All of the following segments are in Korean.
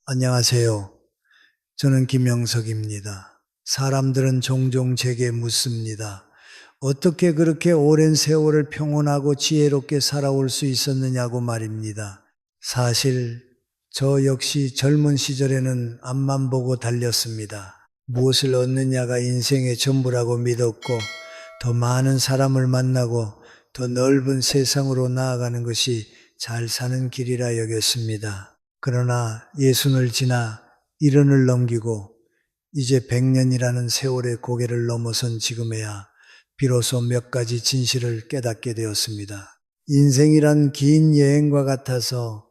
안녕하세요. 저는 김영석입니다. 사람들은 종종 제게 묻습니다. 어떻게 그렇게 오랜 세월을 평온하고 지혜롭게 살아올 수 있었느냐고 말입니다. 사실 저 역시 젊은 시절에는 앞만 보고 달렸습니다. 무엇을 얻느냐가 인생의 전부라고 믿었고 더 많은 사람을 만나고 더 넓은 세상으로 나아가는 것이 잘 사는 길이라 여겼습니다. 그러나 예순을 지나 일흔을 넘기고 이제 100년이라는 세월의 고개를 넘어선 지금에야 비로소 몇 가지 진실을 깨닫게 되었습니다. 인생이란 긴 여행과 같아서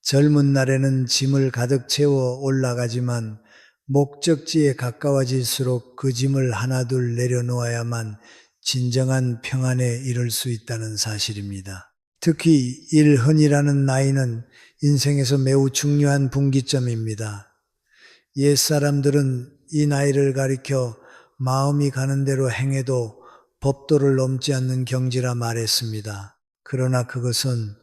젊은 날에는 짐을 가득 채워 올라가지만 목적지에 가까워질수록 그 짐을 하나둘 내려놓아야만 진정한 평안에 이를 수 있다는 사실입니다. 특히 일흔이라는 나이는 인생에서 매우 중요한 분기점입니다. 옛사람들은 이 나이를 가리켜 마음이 가는 대로 행해도 법도를 넘지 않는 경지라 말했습니다. 그러나 그것은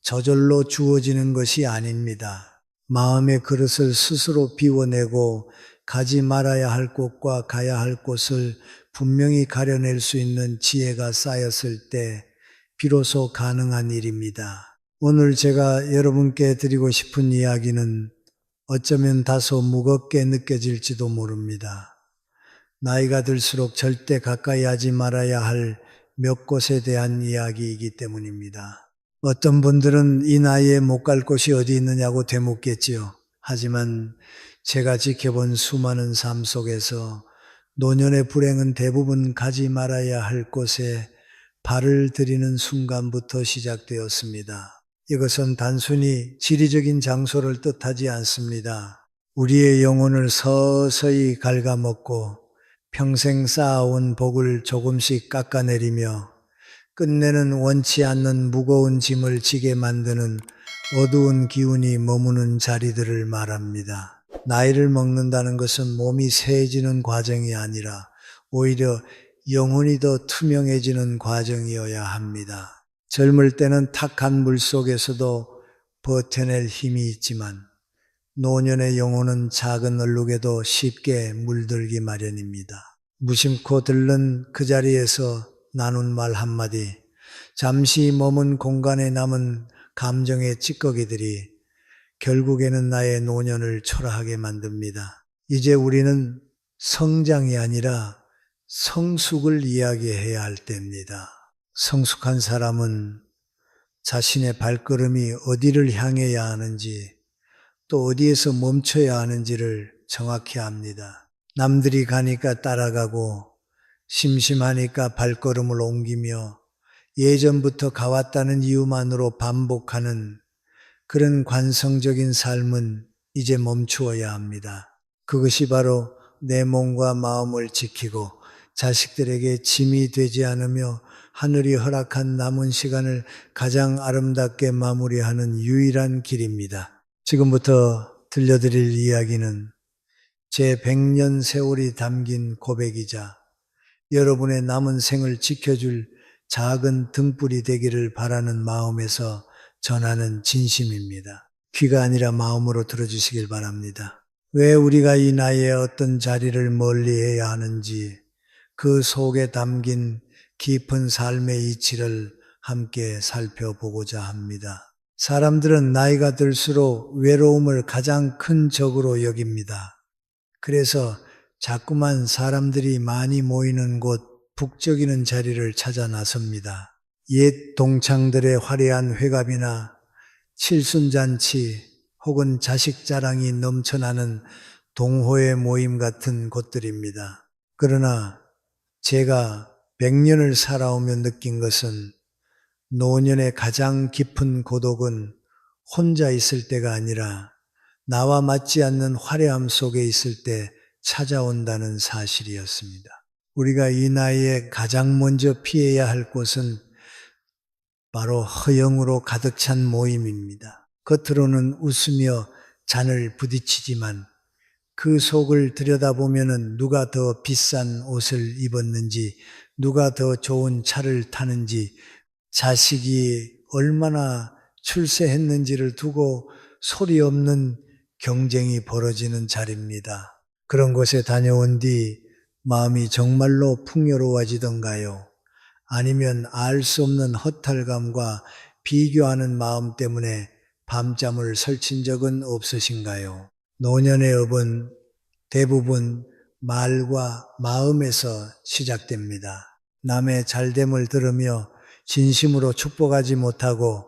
저절로 주어지는 것이 아닙니다. 마음의 그릇을 스스로 비워내고 가지 말아야 할 곳과 가야 할 곳을 분명히 가려낼 수 있는 지혜가 쌓였을 때 비로소 가능한 일입니다. 오늘 제가 여러분께 드리고 싶은 이야기는 어쩌면 다소 무겁게 느껴질지도 모릅니다. 나이가 들수록 절대 가까이 하지 말아야 할 몇 곳에 대한 이야기이기 때문입니다. 어떤 분들은 이 나이에 못 갈 곳이 어디 있느냐고 되묻겠지요. 하지만 제가 지켜본 수많은 삶 속에서 노년의 불행은 대부분 가지 말아야 할 곳에 발을 들이는 순간부터 시작되었습니다. 이것은 단순히 지리적인 장소를 뜻하지 않습니다. 우리의 영혼을 서서히 갉아먹고 평생 쌓아온 복을 조금씩 깎아내리며 끝내는 원치 않는 무거운 짐을 지게 만드는 어두운 기운이 머무는 자리들을 말합니다. 나이를 먹는다는 것은 몸이 새해지는 과정이 아니라 오히려 영혼이 더 투명해지는 과정이어야 합니다. 젊을 때는 탁한 물 속에서도 버텨낼 힘이 있지만 노년의 영혼은 작은 얼룩에도 쉽게 물들기 마련입니다. 무심코 들른 그 자리에서 나눈 말 한마디, 잠시 머문 공간에 남은 감정의 찌꺼기들이 결국에는 나의 노년을 초라하게 만듭니다. 이제 우리는 성장이 아니라 성숙을 이야기해야 할 때입니다. 성숙한 사람은 자신의 발걸음이 어디를 향해야 하는지 또 어디에서 멈춰야 하는지를 정확히 압니다. 남들이 가니까 따라가고 심심하니까 발걸음을 옮기며 예전부터 가왔다는 이유만으로 반복하는 그런 관성적인 삶은 이제 멈추어야 합니다. 그것이 바로 내 몸과 마음을 지키고 자식들에게 짐이 되지 않으며 하늘이 허락한 남은 시간을 가장 아름답게 마무리하는 유일한 길입니다. 지금부터 들려드릴 이야기는 제 100년 세월이 담긴 고백이자 여러분의 남은 생을 지켜줄 작은 등불이 되기를 바라는 마음에서 전하는 진심입니다. 귀가 아니라 마음으로 들어주시길 바랍니다. 왜 우리가 이 나이에 어떤 자리를 멀리해야 하는지 그 속에 담긴 깊은 삶의 이치를 함께 살펴보고자 합니다. 사람들은 나이가 들수록 외로움을 가장 큰 적으로 여깁니다. 그래서 자꾸만 사람들이 많이 모이는 곳, 북적이는 자리를 찾아 나섭니다. 옛 동창들의 화려한 회갑이나 칠순잔치 혹은 자식 자랑이 넘쳐나는 동호회 모임 같은 곳들입니다. 그러나 제가 100년을 살아오며 느낀 것은 노년의 가장 깊은 고독은 혼자 있을 때가 아니라 나와 맞지 않는 화려함 속에 있을 때 찾아온다는 사실이었습니다. 우리가 이 나이에 가장 먼저 피해야 할 곳은 바로 허영으로 가득 찬 모임입니다. 겉으로는 웃으며 잔을 부딪히지만 그 속을 들여다보면 누가 더 비싼 옷을 입었는지, 누가 더 좋은 차를 타는지, 자식이 얼마나 출세했는지를 두고 소리 없는 경쟁이 벌어지는 자리입니다. 그런 곳에 다녀온 뒤 마음이 정말로 풍요로워지던가요? 아니면 알 수 없는 허탈감과 비교하는 마음 때문에 밤잠을 설친 적은 없으신가요? 노년의 업은 대부분 말과 마음에서 시작됩니다. 남의 잘됨을 들으며 진심으로 축복하지 못하고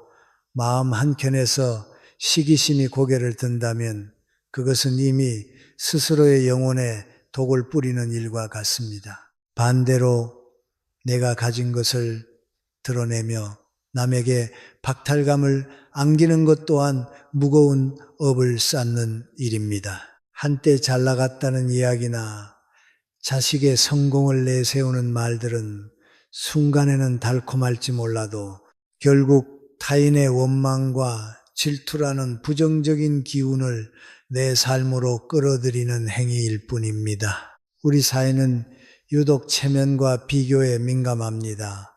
마음 한켠에서 시기심이 고개를 든다면 그것은 이미 스스로의 영혼에 독을 뿌리는 일과 같습니다. 반대로 내가 가진 것을 드러내며 남에게 박탈감을 안기는 것 또한 무거운 업을 쌓는 일입니다. 한때 잘 나갔다는 이야기나 자식의 성공을 내세우는 말들은 순간에는 달콤할지 몰라도 결국 타인의 원망과 질투라는 부정적인 기운을 내 삶으로 끌어들이는 행위일 뿐입니다. 우리 사회는 유독 체면과 비교에 민감합니다.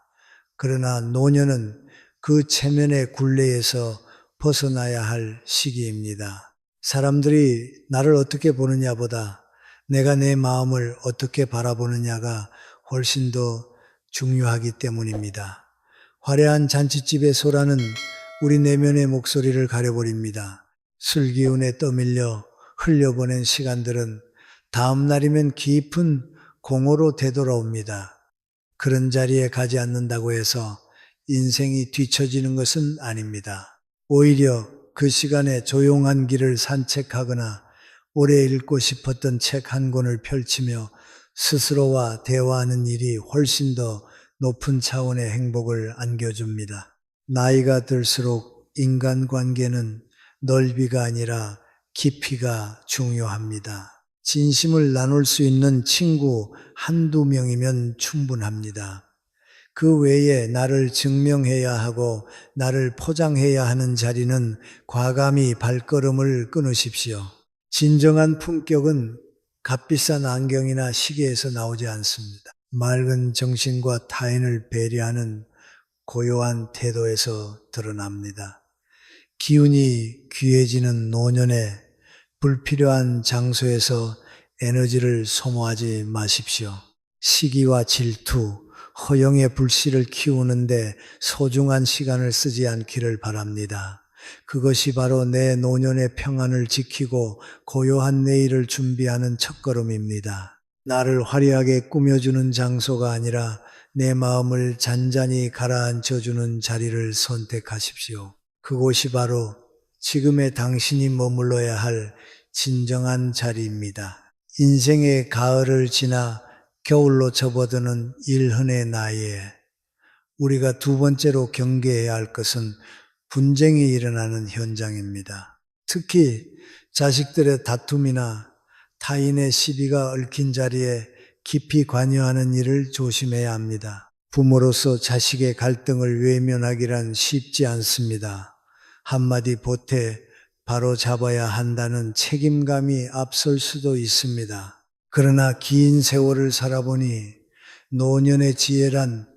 그러나 노년은 그 체면의 굴레에서 벗어나야 할 시기입니다. 사람들이 나를 어떻게 보느냐보다 내가 내 마음을 어떻게 바라보느냐가 훨씬 더 중요하기 때문입니다. 화려한 잔칫집의 소라는 우리 내면의 목소리를 가려버립니다. 술 기운에 떠밀려 흘려보낸 시간들은 다음 날이면 깊은 공허로 되돌아옵니다. 그런 자리에 가지 않는다고 해서 인생이 뒤처지는 것은 아닙니다. 오히려 그 시간에 조용한 길을 산책하거나 오래 읽고 싶었던 책 한 권을 펼치며 스스로와 대화하는 일이 훨씬 더 높은 차원의 행복을 안겨줍니다. 나이가 들수록 인간관계는 넓이가 아니라 깊이가 중요합니다. 진심을 나눌 수 있는 친구 한두 명이면 충분합니다. 그 외에 나를 증명해야 하고 나를 포장해야 하는 자리는 과감히 발걸음을 끊으십시오. 진정한 품격은 값비싼 안경이나 시계에서 나오지 않습니다. 맑은 정신과 타인을 배려하는 고요한 태도에서 드러납니다. 기운이 귀해지는 노년에 불필요한 장소에서 에너지를 소모하지 마십시오. 시기와 질투, 허영의 불씨를 키우는데 소중한 시간을 쓰지 않기를 바랍니다. 그것이 바로 내 노년의 평안을 지키고 고요한 내일을 준비하는 첫걸음입니다. 나를 화려하게 꾸며주는 장소가 아니라 내 마음을 잔잔히 가라앉혀주는 자리를 선택하십시오. 그곳이 바로 지금의 당신이 머물러야 할 진정한 자리입니다. 인생의 가을을 지나 겨울로 접어드는 일흔의 나이에 우리가 두 번째로 경계해야 할 것은 분쟁이 일어나는 현장입니다. 특히 자식들의 다툼이나 타인의 시비가 얽힌 자리에 깊이 관여하는 일을 조심해야 합니다. 부모로서 자식의 갈등을 외면하기란 쉽지 않습니다. 한마디 보태 바로 잡아야 한다는 책임감이 앞설 수도 있습니다. 그러나 긴 세월을 살아보니 노년의 지혜란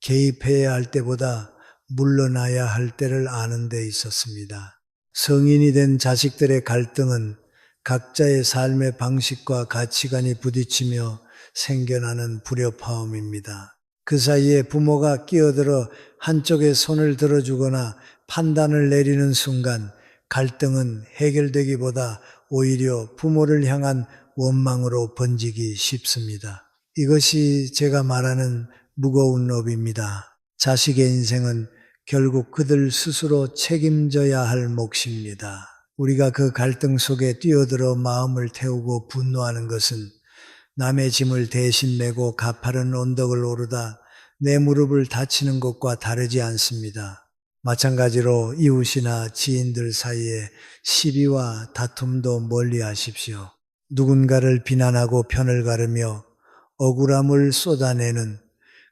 개입해야 할 때보다 물러나야 할 때를 아는 데 있었습니다. 성인이 된 자식들의 갈등은 각자의 삶의 방식과 가치관이 부딪히며 생겨나는 불협화음입니다. 그 사이에 부모가 끼어들어 한쪽에 손을 들어주거나 판단을 내리는 순간 갈등은 해결되기보다 오히려 부모를 향한 원망으로 번지기 쉽습니다. 이것이 제가 말하는 무거운 업입니다. 자식의 인생은 결국 그들 스스로 책임져야 할 몫입니다. 우리가 그 갈등 속에 뛰어들어 마음을 태우고 분노하는 것은 남의 짐을 대신 메고 가파른 언덕을 오르다 내 무릎을 다치는 것과 다르지 않습니다. 마찬가지로 이웃이나 지인들 사이에 시비와 다툼도 멀리 하십시오. 누군가를 비난하고 편을 가르며 억울함을 쏟아내는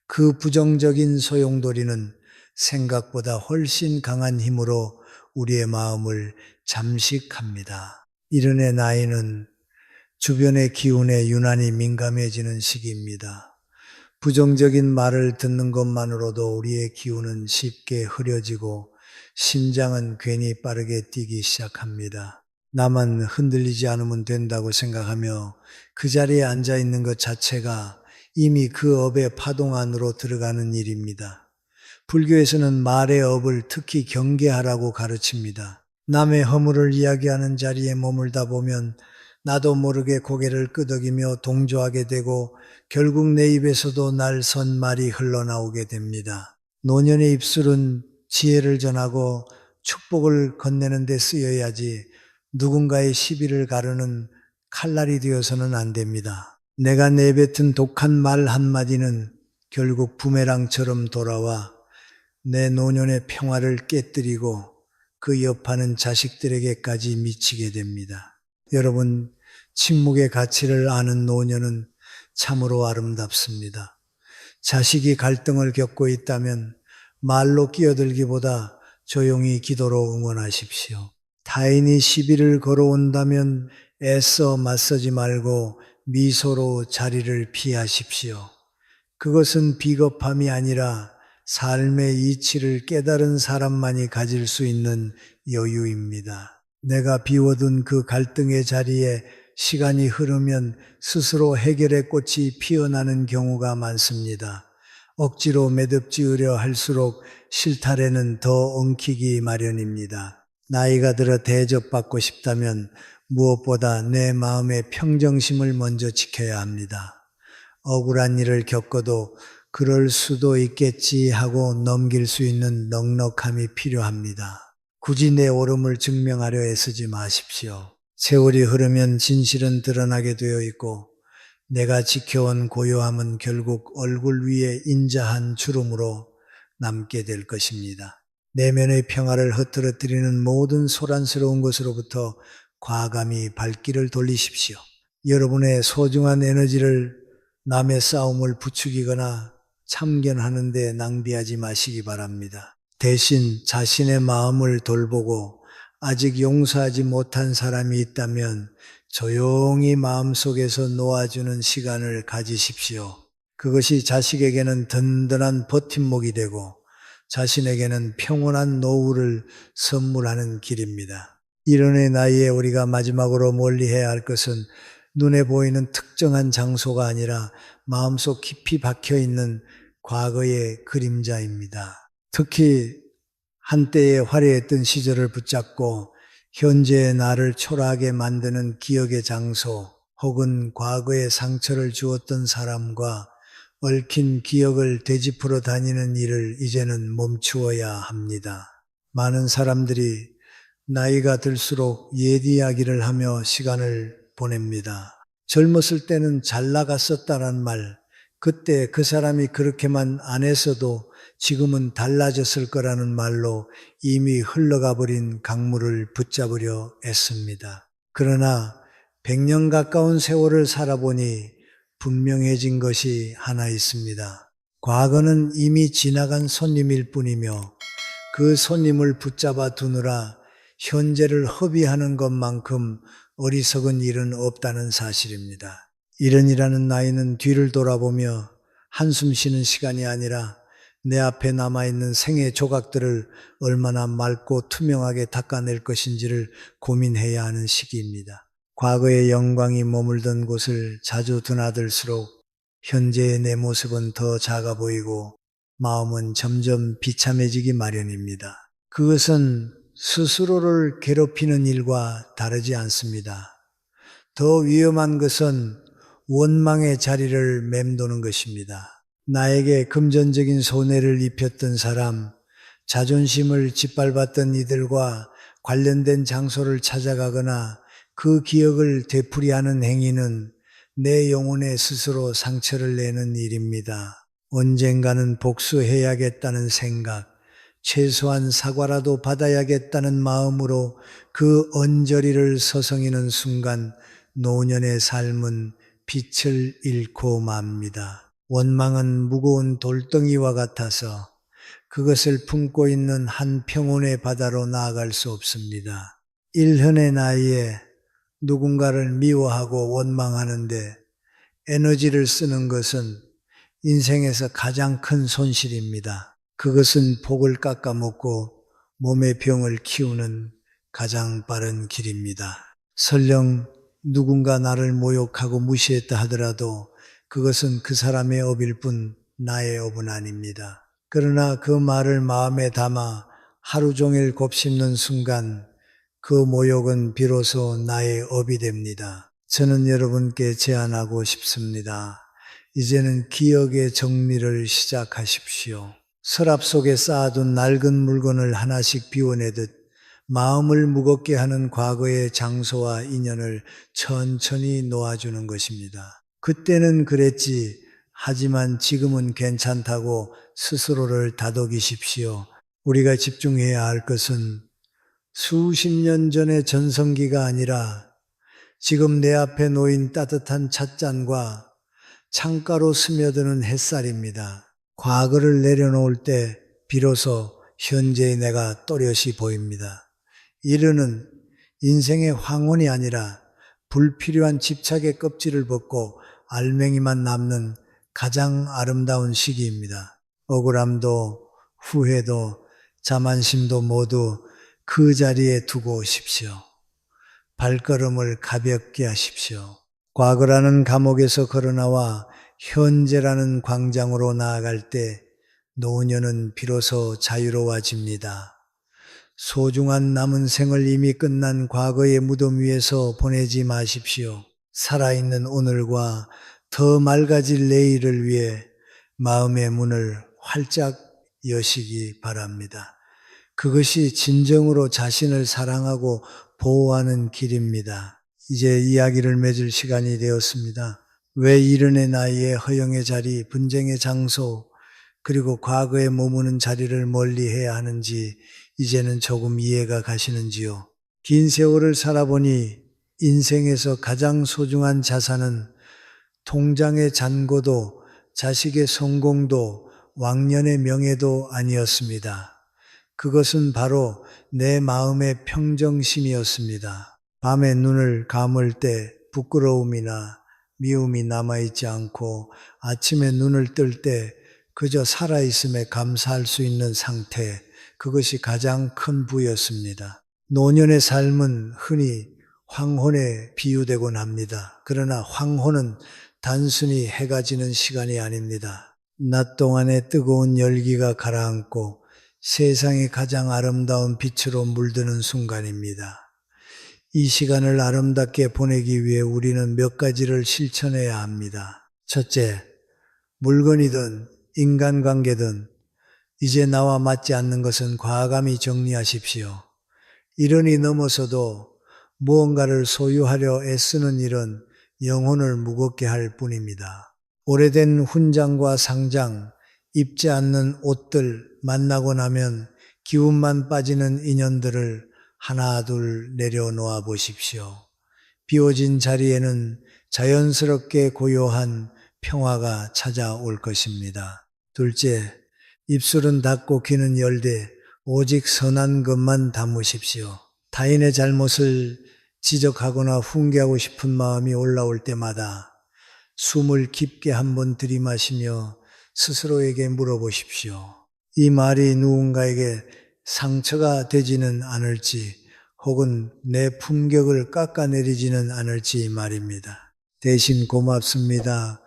그 부정적인 소용돌이는 생각보다 훨씬 강한 힘으로 우리의 마음을 잠식합니다. 이른의 나이는 주변의 기운에 유난히 민감해지는 시기입니다. 부정적인 말을 듣는 것만으로도 우리의 기운은 쉽게 흐려지고 심장은 괜히 빠르게 뛰기 시작합니다. 나만 흔들리지 않으면 된다고 생각하며 그 자리에 앉아 있는 것 자체가 이미 그 업의 파동 안으로 들어가는 일입니다. 불교에서는 말의 업을 특히 경계하라고 가르칩니다. 남의 허물을 이야기하는 자리에 머물다 보면 나도 모르게 고개를 끄덕이며 동조하게 되고 결국 내 입에서도 날선 말이 흘러나오게 됩니다. 노년의 입술은 지혜를 전하고 축복을 건네는 데 쓰여야지 누군가의 시비를 가르는 칼날이 되어서는 안 됩니다. 내가 내뱉은 독한 말 한마디는 결국 부메랑처럼 돌아와 내 노년의 평화를 깨뜨리고 그 여파는 자식들에게까지 미치게 됩니다. 여러분, 침묵의 가치를 아는 노년은 참으로 아름답습니다. 자식이 갈등을 겪고 있다면 말로 끼어들기보다 조용히 기도로 응원하십시오. 타인이 시비를 걸어온다면 애써 맞서지 말고 미소로 자리를 피하십시오. 그것은 비겁함이 아니라 삶의 이치를 깨달은 사람만이 가질 수 있는 여유입니다. 내가 비워둔 그 갈등의 자리에 시간이 흐르면 스스로 해결의 꽃이 피어나는 경우가 많습니다. 억지로 매듭지으려 할수록 실타래는 더 엉키기 마련입니다. 나이가 들어 대접받고 싶다면 무엇보다 내 마음의 평정심을 먼저 지켜야 합니다. 억울한 일을 겪어도 그럴 수도 있겠지 하고 넘길 수 있는 넉넉함이 필요합니다. 굳이 내 옳음을 증명하려 애쓰지 마십시오. 세월이 흐르면 진실은 드러나게 되어 있고 내가 지켜온 고요함은 결국 얼굴 위에 인자한 주름으로 남게 될 것입니다. 내면의 평화를 흐트러뜨리는 모든 소란스러운 것으로부터 과감히 발길을 돌리십시오. 여러분의 소중한 에너지를 남의 싸움을 부추기거나 참견하는 데 낭비하지 마시기 바랍니다. 대신 자신의 마음을 돌보고 아직 용서하지 못한 사람이 있다면 조용히 마음속에서 놓아주는 시간을 가지십시오. 그것이 자식에게는 든든한 버팀목이 되고 자신에게는 평온한 노후를 선물하는 길입니다. 이른의 나이에 우리가 마지막으로 멀리해야 할 것은 눈에 보이는 특정한 장소가 아니라 마음속 깊이 박혀있는 과거의 그림자입니다. 특히 한때의 화려했던 시절을 붙잡고 현재의 나를 초라하게 만드는 기억의 장소 혹은 과거의 상처를 주었던 사람과 얽힌 기억을 되짚으러 다니는 일을 이제는 멈추어야 합니다. 많은 사람들이 나이가 들수록 옛 이야기를 하며 시간을 보냅니다. 젊었을 때는 잘 나갔었다는 말, 그때 그 사람이 그렇게만 안 했어도 지금은 달라졌을 거라는 말로 이미 흘러가 버린 강물을 붙잡으려 애씁니다. 그러나 100년 가까운 세월을 살아보니 분명해진 것이 하나 있습니다. 과거는 이미 지나간 손님일 뿐이며 그 손님을 붙잡아 두느라 현재를 허비하는 것만큼 어리석은 일은 없다는 사실입니다. 이른이라는 나이는 뒤를 돌아보며 한숨 쉬는 시간이 아니라 내 앞에 남아있는 생의 조각들을 얼마나 맑고 투명하게 닦아낼 것인지를 고민해야 하는 시기입니다. 과거의 영광이 머물던 곳을 자주 드나들수록 현재의 내 모습은 더 작아 보이고 마음은 점점 비참해지기 마련입니다. 그것은 스스로를 괴롭히는 일과 다르지 않습니다. 더 위험한 것은 원망의 자리를 맴도는 것입니다. 나에게 금전적인 손해를 입혔던 사람, 자존심을 짓밟았던 이들과 관련된 장소를 찾아가거나 그 기억을 되풀이하는 행위는 내 영혼에 스스로 상처를 내는 일입니다. 언젠가는 복수해야겠다는 생각, 최소한 사과라도 받아야겠다는 마음으로 그 언저리를 서성이는 순간 노년의 삶은 빛을 잃고 맙니다. 원망은 무거운 돌덩이와 같아서 그것을 품고 있는 한 평온의 바다로 나아갈 수 없습니다. 일현의 나이에 누군가를 미워하고 원망하는데 에너지를 쓰는 것은 인생에서 가장 큰 손실입니다. 그것은 복을 깎아먹고 몸의 병을 키우는 가장 빠른 길입니다. 설령 누군가 나를 모욕하고 무시했다 하더라도 그것은 그 사람의 업일 뿐 나의 업은 아닙니다. 그러나 그 말을 마음에 담아 하루 종일 곱씹는 순간 그 모욕은 비로소 나의 업이 됩니다. 저는 여러분께 제안하고 싶습니다. 이제는 기억의 정리를 시작하십시오. 서랍 속에 쌓아둔 낡은 물건을 하나씩 비워내듯 마음을 무겁게 하는 과거의 장소와 인연을 천천히 놓아주는 것입니다. 그때는 그랬지, 하지만 지금은 괜찮다고 스스로를 다독이십시오. 우리가 집중해야 할 것은 수십 년 전의 전성기가 아니라 지금 내 앞에 놓인 따뜻한 찻잔과 창가로 스며드는 햇살입니다. 과거를 내려놓을 때 비로소 현재의 내가 또렷이 보입니다. 이르는 인생의 황혼이 아니라 불필요한 집착의 껍질을 벗고 알맹이만 남는 가장 아름다운 시기입니다. 억울함도 후회도 자만심도 모두 그 자리에 두고 오십시오. 발걸음을 가볍게 하십시오. 과거라는 감옥에서 걸어나와 현재라는 광장으로 나아갈 때 노년은 비로소 자유로워집니다. 소중한 남은 생을 이미 끝난 과거의 무덤 위에서 보내지 마십시오. 살아있는 오늘과 더 맑아질 내일을 위해 마음의 문을 활짝 여시기 바랍니다. 그것이 진정으로 자신을 사랑하고 보호하는 길입니다. 이제 이야기를 맺을 시간이 되었습니다. 왜 이른의 나이에 허영의 자리, 분쟁의 장소, 그리고 과거에 머무는 자리를 멀리해야 하는지 이제는 조금 이해가 가시는지요? 긴 세월을 살아보니 인생에서 가장 소중한 자산은 통장의 잔고도 자식의 성공도 왕년의 명예도 아니었습니다. 그것은 바로 내 마음의 평정심이었습니다. 밤에 눈을 감을 때 부끄러움이나 미움이 남아있지 않고 아침에 눈을 뜰 때 그저 살아있음에 감사할 수 있는 상태, 그것이 가장 큰 부였습니다. 노년의 삶은 흔히 황혼에 비유되곤 합니다. 그러나 황혼은 단순히 해가 지는 시간이 아닙니다. 낮 동안의 뜨거운 열기가 가라앉고 세상이 가장 아름다운 빛으로 물드는 순간입니다. 이 시간을 아름답게 보내기 위해 우리는 몇 가지를 실천해야 합니다. 첫째, 물건이든 인간관계든 이제 나와 맞지 않는 것은 과감히 정리하십시오. 이런이 넘어서도 무언가를 소유하려 애쓰는 일은 영혼을 무겁게 할 뿐입니다. 오래된 훈장과 상장, 입지 않는 옷들 만나고 나면 기운만 빠지는 인연들을 하나 둘 내려놓아 보십시오. 비워진 자리에는 자연스럽게 고요한 평화가 찾아올 것입니다. 둘째, 입술은 닫고 귀는 열되 오직 선한 것만 담으십시오. 타인의 잘못을 지적하거나 훈계하고 싶은 마음이 올라올 때마다 숨을 깊게 한번 들이마시며 스스로에게 물어보십시오. 이 말이 누군가에게 상처가 되지는 않을지 혹은 내 품격을 깎아내리지는 않을지 말입니다. 대신 고맙습니다.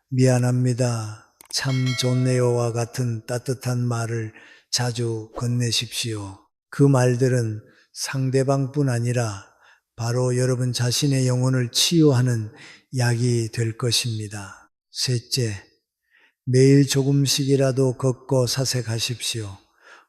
미안합니다. 참 좋네요와 같은 따뜻한 말을 자주 건네십시오. 그 말들은 상대방뿐 아니라 바로 여러분 자신의 영혼을 치유하는 약이 될 것입니다. 셋째, 매일 조금씩이라도 걷고 사색하십시오.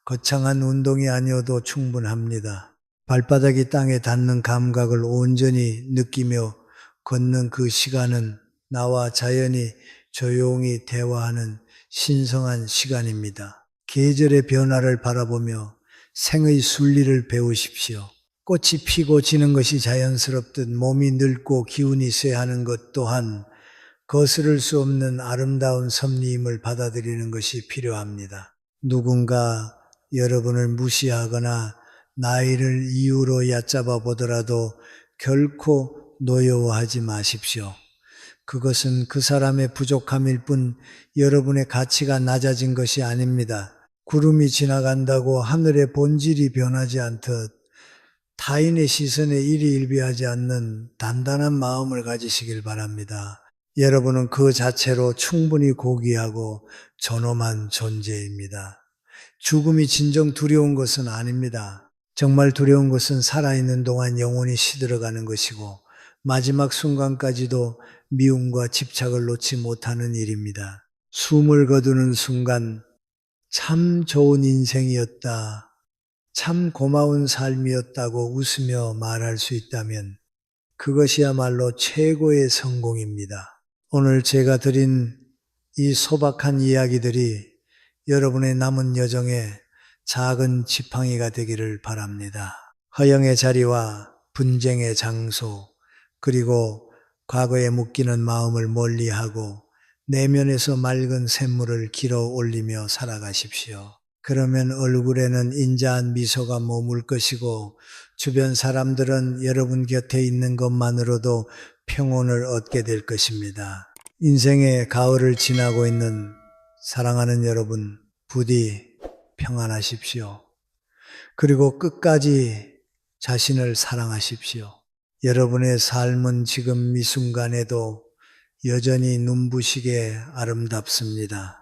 거창한 운동이 아니어도 충분합니다. 발바닥이 땅에 닿는 감각을 온전히 느끼며 걷는 그 시간은 나와 자연이 조용히 대화하는 신성한 시간입니다. 계절의 변화를 바라보며 생의 순리를 배우십시오. 꽃이 피고 지는 것이 자연스럽듯 몸이 늙고 기운이 쇠하는 것 또한 거스를 수 없는 아름다운 섭리임을 받아들이는 것이 필요합니다. 누군가 여러분을 무시하거나 나이를 이유로 얕잡아 보더라도 결코 노여워하지 마십시오. 그것은 그 사람의 부족함일 뿐 여러분의 가치가 낮아진 것이 아닙니다. 구름이 지나간다고 하늘의 본질이 변하지 않듯 타인의 시선에 일희일비하지 않는 단단한 마음을 가지시길 바랍니다. 여러분은 그 자체로 충분히 고귀하고 존엄한 존재입니다. 죽음이 진정 두려운 것은 아닙니다. 정말 두려운 것은 살아있는 동안 영혼이 시들어가는 것이고 마지막 순간까지도 미움과 집착을 놓지 못하는 일입니다. 숨을 거두는 순간 참 좋은 인생이었다, 참 고마운 삶이었다고 웃으며 말할 수 있다면 그것이야말로 최고의 성공입니다. 오늘 제가 드린 이 소박한 이야기들이 여러분의 남은 여정에 작은 지팡이가 되기를 바랍니다. 허영의 자리와 분쟁의 장소, 그리고 과거에 묶이는 마음을 멀리하고 내면에서 맑은 샘물을 길어 올리며 살아가십시오. 그러면 얼굴에는 인자한 미소가 머물 것이고 주변 사람들은 여러분 곁에 있는 것만으로도 평온을 얻게 될 것입니다. 인생의 가을을 지나고 있는 사랑하는 여러분, 부디 평안하십시오. 그리고 끝까지 자신을 사랑하십시오. 여러분의 삶은 지금 이 순간에도 여전히 눈부시게 아름답습니다.